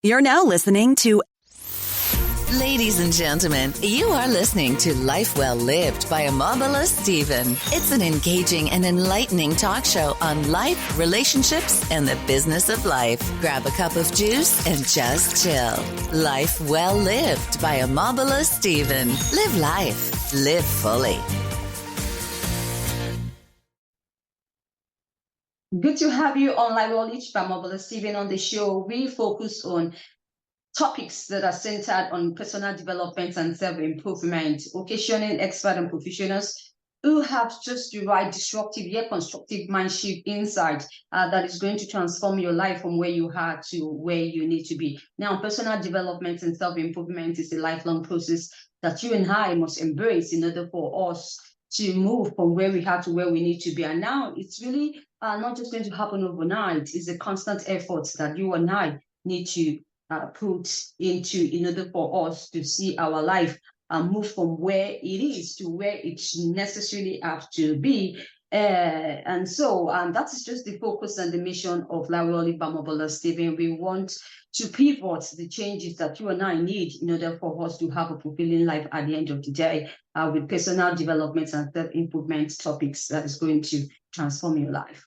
You're now listening to Ladies and gentlemen, you are listening to Life Well Lived by Omobola Stephen. It's an engaging and enlightening talk show on life, relationships, and the business of life. Grab a cup of juice and just chill. Life Well Lived by Omobola Stephen. Live life. Live fully. Good to have you on Life Well Lived by Omobola Stephen. On the show, we focus on topics that are centered on personal development and self-improvement, occasioning expert and professionals who have just the right disruptive yet constructive mind shift insight that is going to transform your life from where you are to where you need to be. Now, personal development and self-improvement is a lifelong process that you and I must embrace in order for us to move from where we are to where we need to be. And now it's really not just going to happen overnight. It's a constant effort that you and I need to put into in order for us to see our life move from where it is to where it necessarily have to be. And so that is just the focus and the mission of Life Well Lived by Omobola Stephen. We want to pivot the changes that you and I need in order for us to have a fulfilling life at the end of the day with personal development and self-improvement topics that is going to transform your life.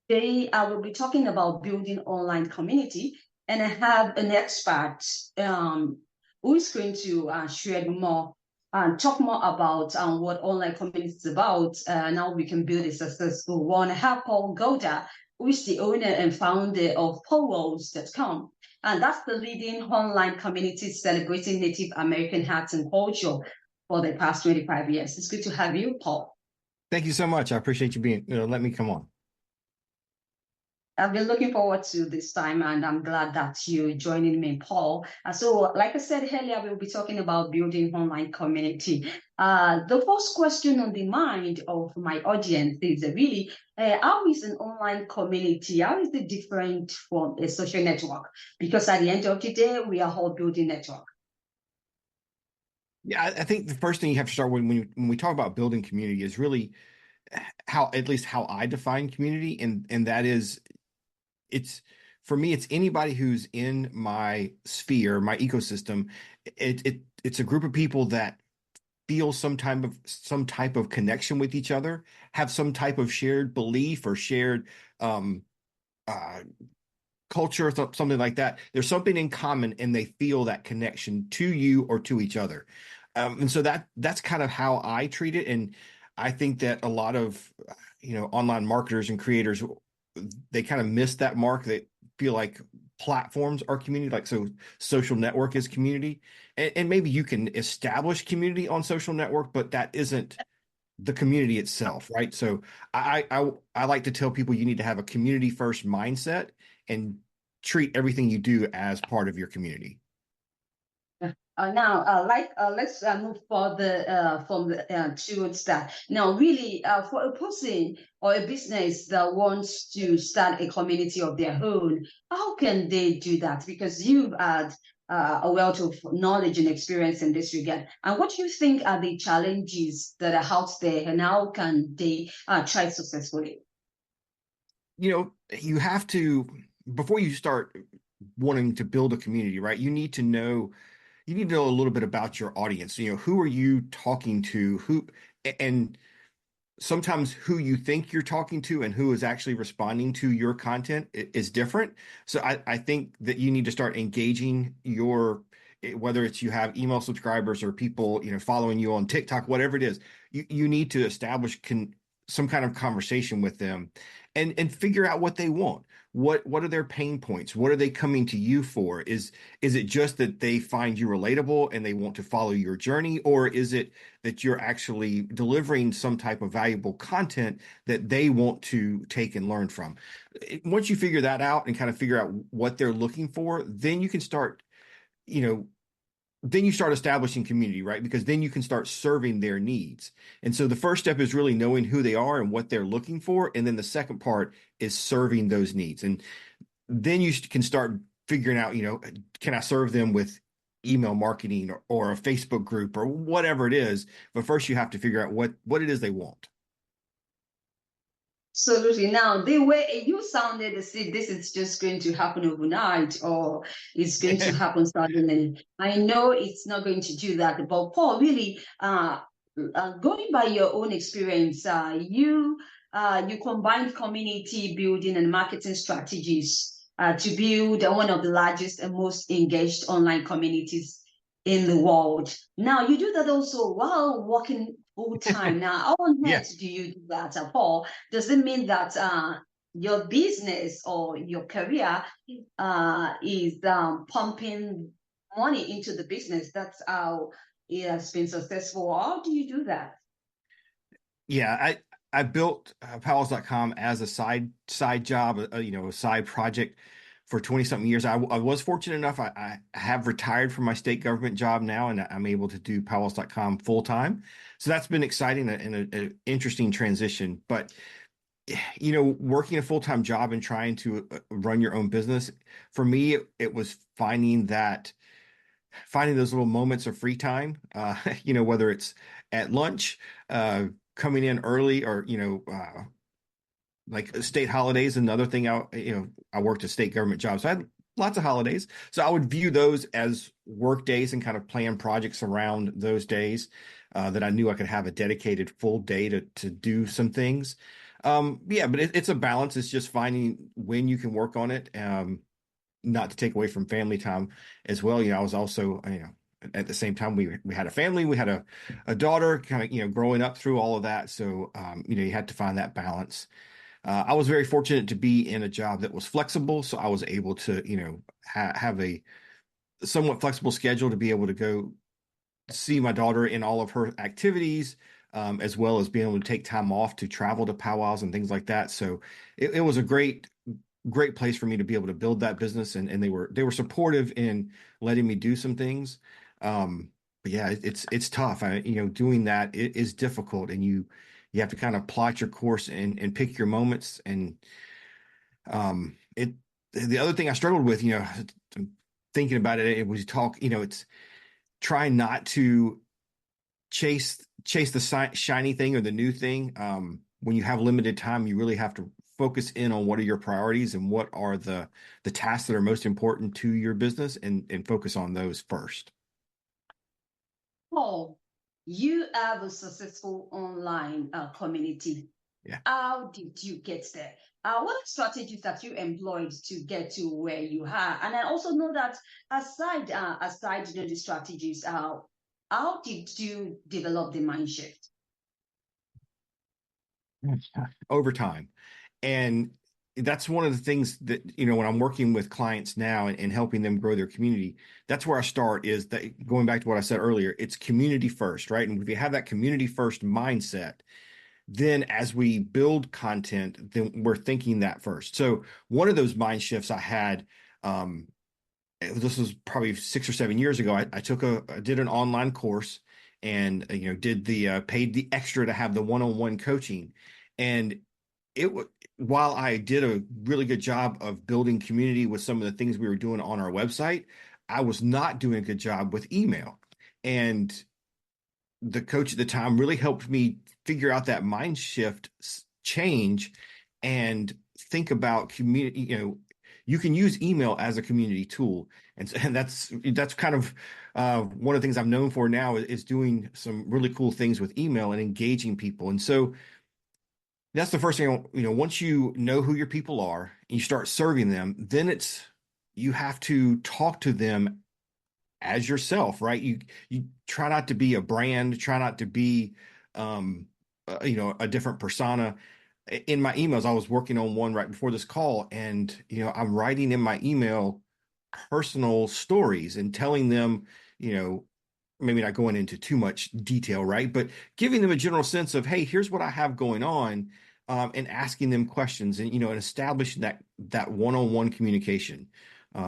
Today, I will be talking about building online community. And I have an expert who is going to share more and talk more about what online community is about. Now we can build a successful one. I have Paul Gowder, who is the owner and founder of powwows.com. And that's the leading online community celebrating Native American arts and culture for the past 25 years. It's good to have you, Paul. Thank you so much. I appreciate you let me come on. I've been looking forward to this time, and I'm glad that you're joining me, Paul. So, like I said earlier, we'll be talking about building online community. The first question on the mind of my audience is really, how is an online community, how is it different from a social network? Because at the end of the day, we are all building network. Yeah, I think the first thing you have to start with when we talk about building community is really how I define community, and that is, it's for me, it's anybody who's in my sphere, my ecosystem. It's a group of people that feel some type of connection with each other, have some type of shared belief or shared culture, something like that. There's something in common, and they feel that connection to you or to each other. And so that's kind of how I treat it. And I think that a lot of online marketers and creators, they kind of miss that mark. They feel like platforms are community, like so social network is community. And maybe you can establish community on social network, but that isn't the community itself, right? So I like to tell people you need to have a community first mindset and treat everything you do as part of your community. Now, let's move further from the towards that. Now, really, for a person or a business that wants to start a community of their own, how can they do that? Because you've had a wealth of knowledge and experience in this regard. And what do you think are the challenges that are out there, and how can they try successfully? You have to, before you start wanting to build a community, right? You need to know a little bit about your audience. Who are you talking to? And sometimes who you think you're talking to and who is actually responding to your content is different. So I think that you need to start engaging whether it's you have email subscribers or people, following you on TikTok, whatever it is, you need to establish some kind of conversation with them and figure out what they want. What are their pain points? What are they coming to you for? Is it just that they find you relatable and they want to follow your journey? Or is it that you're actually delivering some type of valuable content that they want to take and learn from? Once you figure that out and kind of figure out what they're looking for, then you can start, then you start establishing community, right? Because then you can start serving their needs. And so the first step is really knowing who they are and what they're looking for. And then the second part is serving those needs. And then you can start figuring out, can I serve them with email marketing or a Facebook group or whatever it is? But first you have to figure out what it is they want. Absolutely. Now, the way you sounded as if this is just going to happen overnight or it's going to happen suddenly. I know it's not going to do that. But Paul, really, going by your own experience, you combined community building and marketing strategies to build one of the largest and most engaged online communities in the world. Now, you do that also while working full time. Now, how on Yeah. earth do you do that, Paul? Does it mean that your business or your career is pumping money into the business? That's how it has been successful. How do you do that? Yeah, I built Powells.com as a side job, a side project for 20 something years. I was fortunate enough. I have retired from my state government job now, and I'm able to do Powells.com full time. So that's been exciting and an interesting transition. But working a full time job and trying to run your own business, for me, it was finding those little moments of free time, whether it's at lunch, coming in early, or like state holidays. Another thing, I worked a state government job, so I had lots of holidays. So I would view those as work days and kind of plan projects around those days, that I knew I could have a dedicated full day to do some things. Yeah, but it's a balance. It's just finding when you can work on it. Not to take away from family time as well. I was also, at the same time, we had a family, we had a daughter, kind of, growing up through all of that. So, you had to find that balance. I was very fortunate to be in a job that was flexible, so I was able to, have a somewhat flexible schedule to be able to go see my daughter in all of her activities, as well as being able to take time off to travel to powwows and things like that. So it was a great place for me to be able to build that business, and they were supportive in letting me do some things. But yeah, it's tough. Doing that it is difficult, and you have to kind of plot your course and pick your moments. And it the other thing I struggled with, thinking about it, it was talk, it's trying not to chase the shiny thing or the new thing. When you have limited time, you really have to focus in on what are your priorities and what are the tasks that are most important to your business, and focus on those first. Paul, you have a successful online community. Yeah. How did you get there? What strategies that you employed to get to where you are? And I also know that aside the strategies, how did you develop the mind shift? Over time. And that's one of the things that, when I'm working with clients now, and helping them grow their community, that's where I start, is that, going back to what I said earlier, it's community first, right? And if you have that community first mindset, then as we build content, then we're thinking that first. So one of those mind shifts I had, this was probably 6 or 7 years ago. I did an online course, and did the paid the extra to have the one-on-one coaching. And while I did a really good job of building community with some of the things we were doing on our website, I was not doing a good job with email. And the coach at the time really helped me figure out that mind shift change, and think about community. You can use email as a community tool, and that's kind of one of the things I'm known for now, is doing some really cool things with email and engaging people. And so that's the first thing. Once you know who your people are and you start serving them, then you have to talk to them as yourself, right? You try not to be a brand, try not to be a different persona. In my emails, I was working on one right before this call, and I'm writing in my email personal stories and telling them, maybe not going into too much detail, right? But giving them a general sense of, hey, here's what I have going on, and asking them questions, and and establishing that one-on-one communication,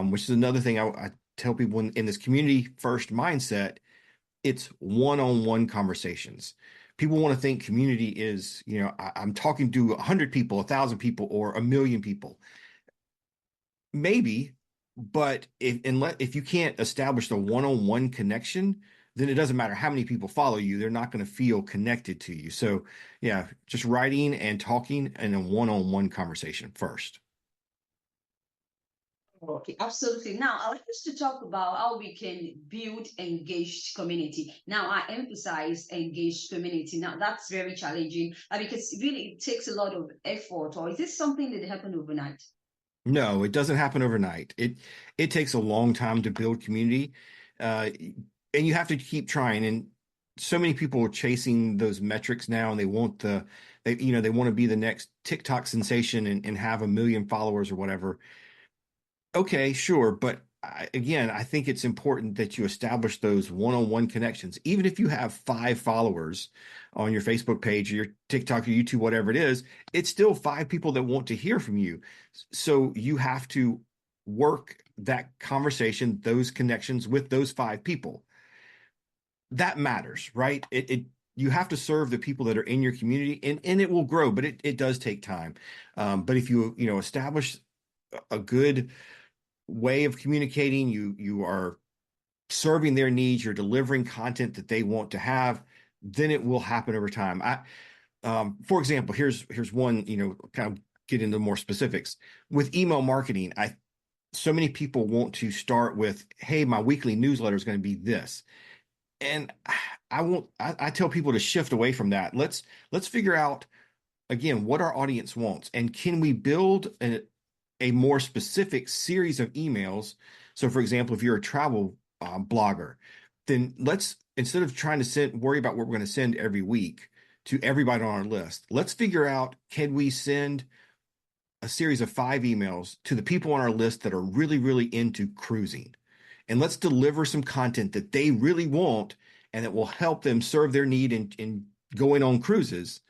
which is another thing I tell people in this community first mindset. It's one-on-one conversations. People want to think community is, I'm talking to 100 people, 1,000 people, or 1 million people. Maybe, but if you can't establish the one-on-one connection, then it doesn't matter how many people follow you, they're not going to feel connected to you. So, yeah, just writing and talking in a one-on-one conversation first. Okay, absolutely. Now, I want us to talk about how we can build engaged community. Now, I emphasize engaged community. Now, that's very challenging because really it takes a lot of effort. Or is this something that happened overnight? No, it doesn't happen overnight. It takes a long time to build community, uh, and you have to keep trying. And so many people are chasing those metrics now, and they want to be the next TikTok sensation and have 1 million followers or whatever. Okay, sure, but again, I think it's important that you establish those one-on-one connections. Even if you have 5 followers on your Facebook page or your TikTok or YouTube, whatever it is, it's still 5 people that want to hear from you. So you have to work that conversation, those connections with those 5 people. That matters, right? It you have to serve the people that are in your community, and it will grow, but it does take time. But if you establish a good way of communicating, you are serving their needs, you're delivering content that they want to have, then it will happen over time. For example, here's one, kind of get into more specifics. With email marketing, so many people want to start with, hey, my weekly newsletter is going to be this. And I tell people to shift away from that. Let's figure out again what our audience wants, and can we build a more specific series of emails. So, for example, if you're a travel blogger, then instead of trying to worry about what we're going to send every week to everybody on our list, let's figure out, can we send a series of 5 emails to the people on our list that are really, really into cruising? And let's deliver some content that they really want and that will help them serve their need in going on cruises.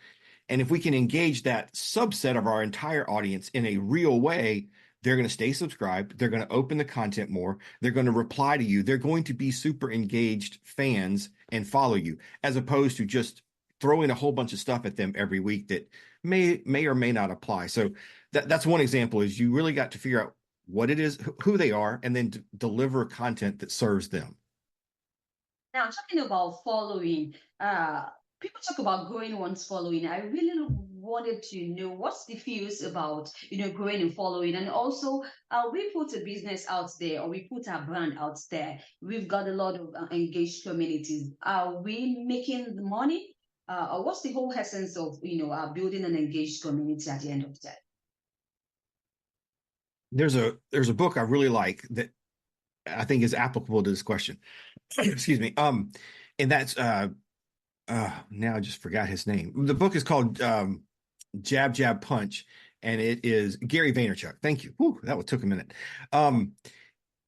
And if we can engage that subset of our entire audience in a real way, they're going to stay subscribed. They're going to open the content more. They're going to reply to you. They're going to be super engaged fans and follow you, as opposed to just throwing a whole bunch of stuff at them every week that may or may not apply. So that's one example, is you really got to figure out what it is, who they are, and then deliver content that serves them. Now, talking about following, people talk about growing one's following. I really wanted to know what's the feels about, growing and following. And also, we put a business out there, or we put our brand out there. We've got a lot of engaged communities. Are we making the money? Or what's the whole essence of, building an engaged community at the end of the day? There's a book I really like that I think is applicable to this question. Excuse me. And that's now I just forgot his name. The book is called Jab Jab Punch, and it is Gary Vaynerchuk. Thank you. Whew, that took a minute.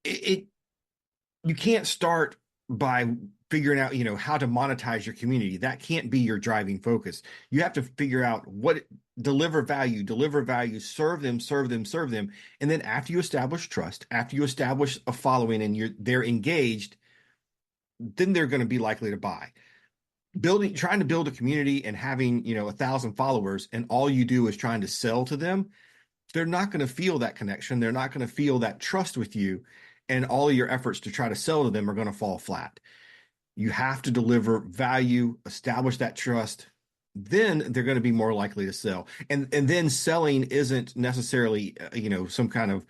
You can't start by figuring out, how to monetize your community. That can't be your driving focus. You have to figure out deliver value, serve them. And then after you establish trust, after you establish a following and they're engaged, then they're going to be likely to buy. Trying to build a community and having 1,000 followers, and all you do is trying to sell to them, they're not going to feel that connection. They're not going to feel that trust with you, and all of your efforts to try to sell to them are going to fall flat. You have to deliver value, establish that trust, then they're going to be more likely to sell. And then selling isn't necessarily some kind of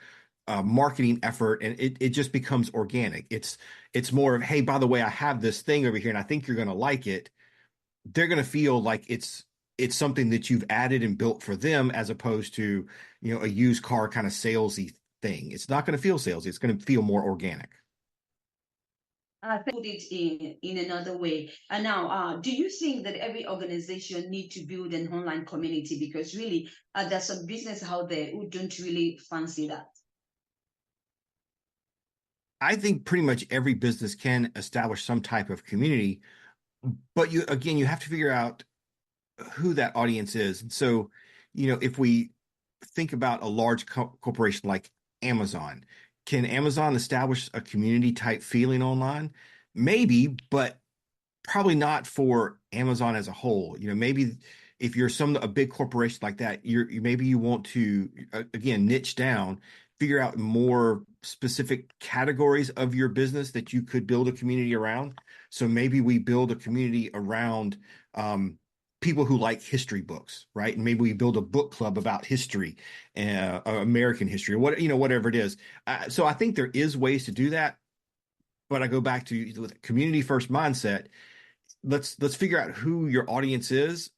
marketing effort, and it just becomes organic. It's more of, hey, by the way, I have this thing over here and I think you're going to like it. They're going to feel like it's something that you've added and built for them, as opposed to a used car kind of salesy thing. It's not going to feel salesy. It's going to feel more organic. I put it in another way. And now, do you think that every organization need to build an online community? Because really, there's some business out there who don't really fancy that. I think pretty much every business can establish some type of community, but you have to figure out who that audience is. And so, if we think about a large corporation like Amazon, can Amazon establish a community type feeling online? Maybe, but probably not for Amazon as a whole. Maybe if you're a big corporation like that, maybe you want to again niche down figure out more specific categories of your business that you could build a community around. So maybe we build a community around people who like history books, right? And maybe we build a book club about history, American history, or whatever it is. So I think there is ways to do that, but I go back to the community first mindset. Let's figure out who your audience is.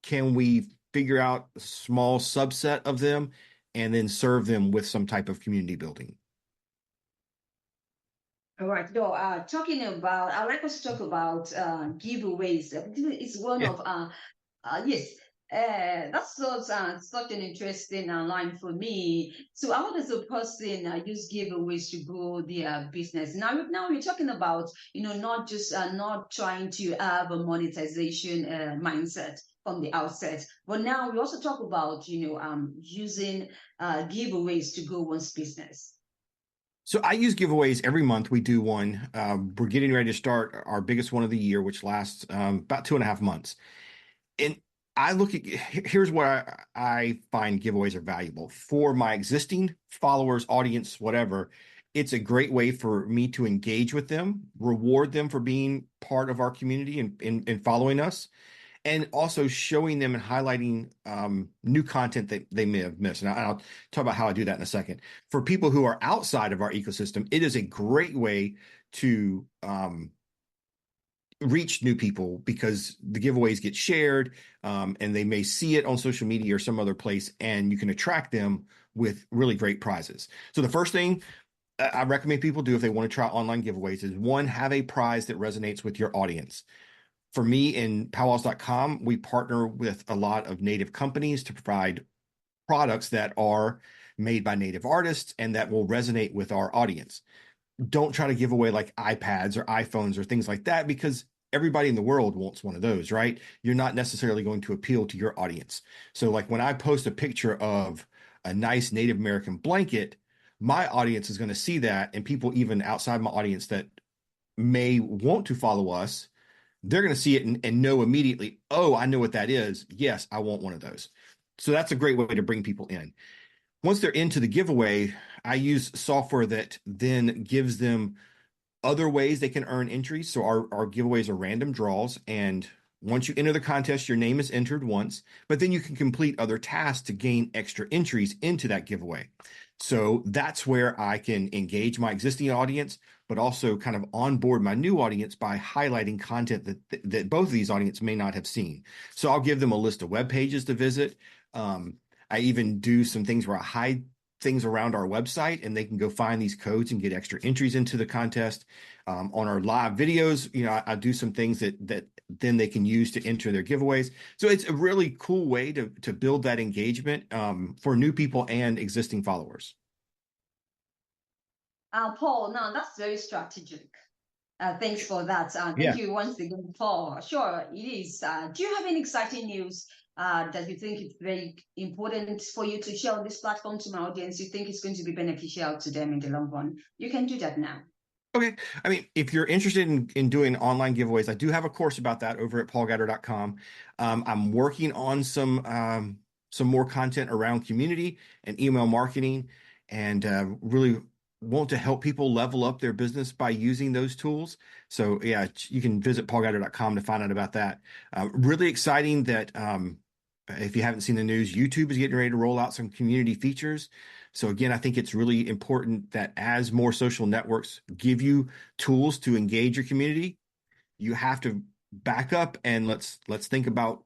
Can we figure out a small subset of them and then serve them with some type of community building? All right. No, talking about, I'd like us to talk about giveaways. It's one Yeah. of yes, that's such an interesting line for me. So, how does a person use giveaways to grow their business? Now we're talking about not just not trying to have a monetization mindset from the outset, but now we also talk about using giveaways to grow one's business. So I use giveaways every month. We do one. We're getting ready to start our biggest one of the year, which lasts about 2.5 months. And I look at here's where I find giveaways are valuable for my existing followers, audience, whatever. It's a great way for me to engage with them, reward them for being part of our community and following us, and also showing them and highlighting new content that they may have missed. And I'll talk about how I do that in a second. For people who are outside of our ecosystem, it is a great way to reach new people because the giveaways get shared and they may see it on social media or some other place, and you can attract them with really great prizes. So the first thing I recommend people do if they want to try online giveaways is one, have a prize that resonates with your audience. For me in powwows.com, we partner with a lot of native companies to provide products that are made by native artists and that will resonate with our audience. Don't try to give away like iPads or iPhones or things like that because everybody in the world wants one of those, right? You're not necessarily going to appeal to your audience. So like when I post a picture of a nice Native American blanket, my audience is going to see that, and people even outside my audience that may want to follow us, they're going to see it and know immediately, oh, I know what that is. Yes, I want one of those. So that's a great way to bring people in. Once they're into the giveaway, I use software that then gives them other ways they can earn entries. So our giveaways are random draws. And once you enter the contest, your name is entered once, but then you can complete other tasks to gain extra entries into that giveaway. So that's where I can engage my existing audience, but also kind of onboard my new audience by highlighting content that both of these audiences may not have seen. So I'll give them a list of web pages to visit. I even do some things where I hide things around our website and they can go find these codes and get extra entries into the contest. On our live videos, I do some things that then they can use to enter their giveaways. So it's a really cool way to build that engagement for new people and existing followers. Paul, now that's very strategic. Thanks for that. Thank Yeah. you once again, Paul. Sure, it is. Do you have any exciting news that you think is very important for you to share on this platform to my audience? You think it's going to be beneficial to them in the long run? You can do that now. Okay. I mean, if you're interested in doing online giveaways, I do have a course about that over at paulgowder.com. I'm working on some more content around community and email marketing, and really want to help people level up their business by using those tools. So yeah, you can visit paulgowder.com to find out about that. Really exciting that if you haven't seen the news, YouTube is getting ready to roll out some community features. So again, I think it's really important that as more social networks give you tools to engage your community, you have to back up and let's think about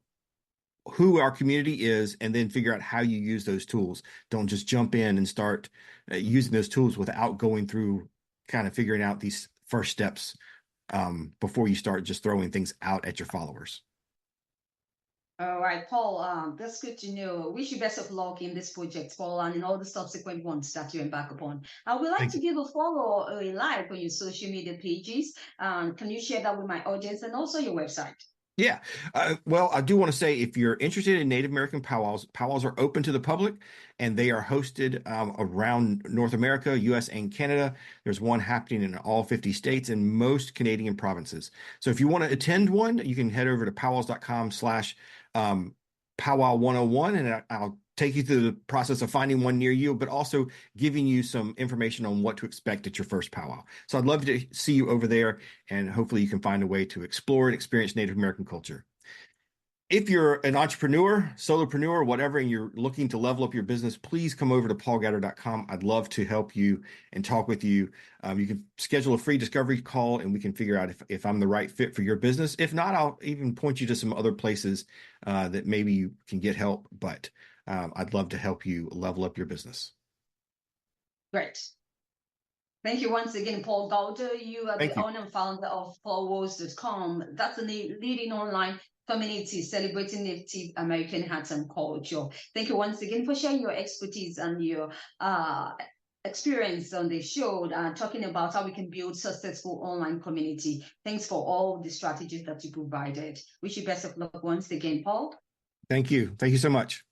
who our community is and then figure out how you use those tools. Don't just jump in and start using those tools without going through kind of figuring out these first steps before you start just throwing things out at your followers. All right, Paul, that's good to know. Wish you best of luck in this project, Paul, and in all the subsequent ones that you embark upon. I would like Thank to you. give a follow or a like on your social media pages. Can you share that with my audience and also your website? Yeah. Well, I do want to say if you're interested in Native American powwows, powwows are open to the public and they are hosted around North America, US, and Canada. There's one happening in all 50 states and most Canadian provinces. So if you want to attend one, you can head over to powwows.com/powwow101 and I'll take you through the process of finding one near you, but also giving you some information on what to expect at your first powwow. So I'd love to see you over there, and hopefully you can find a way to explore and experience Native American culture. If you're an entrepreneur, solopreneur, whatever, and you're looking to level up your business, please come over to paulgowder.com. I'd love to help you and talk with you. You can schedule a free discovery call, and we can figure out if I'm the right fit for your business. If not, I'll even point you to some other places that maybe you can get help. But I'd love to help you level up your business. Great. Thank you once again, Paul Gowder. You are the owner and founder of paulwolves.com. That's a leading online community celebrating Native American arts and culture. Thank you once again for sharing your expertise and your experience on the show, talking about how we can build successful online community. Thanks for all the strategies that you provided. Wish you best of luck once again, Paul. Thank you. Thank you so much.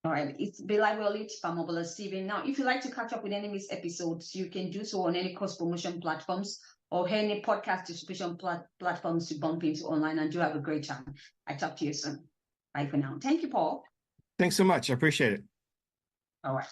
All right, it's Belai Wallet from Omobola Stephen. Now, if you'd like to catch up with any of these episodes, you can do so on any cross promotion platforms or any podcast distribution platforms to bump into online, and do have a great time. I talk to you soon. Bye for now. Thank you, Paul. Thanks so much. I appreciate it. All right.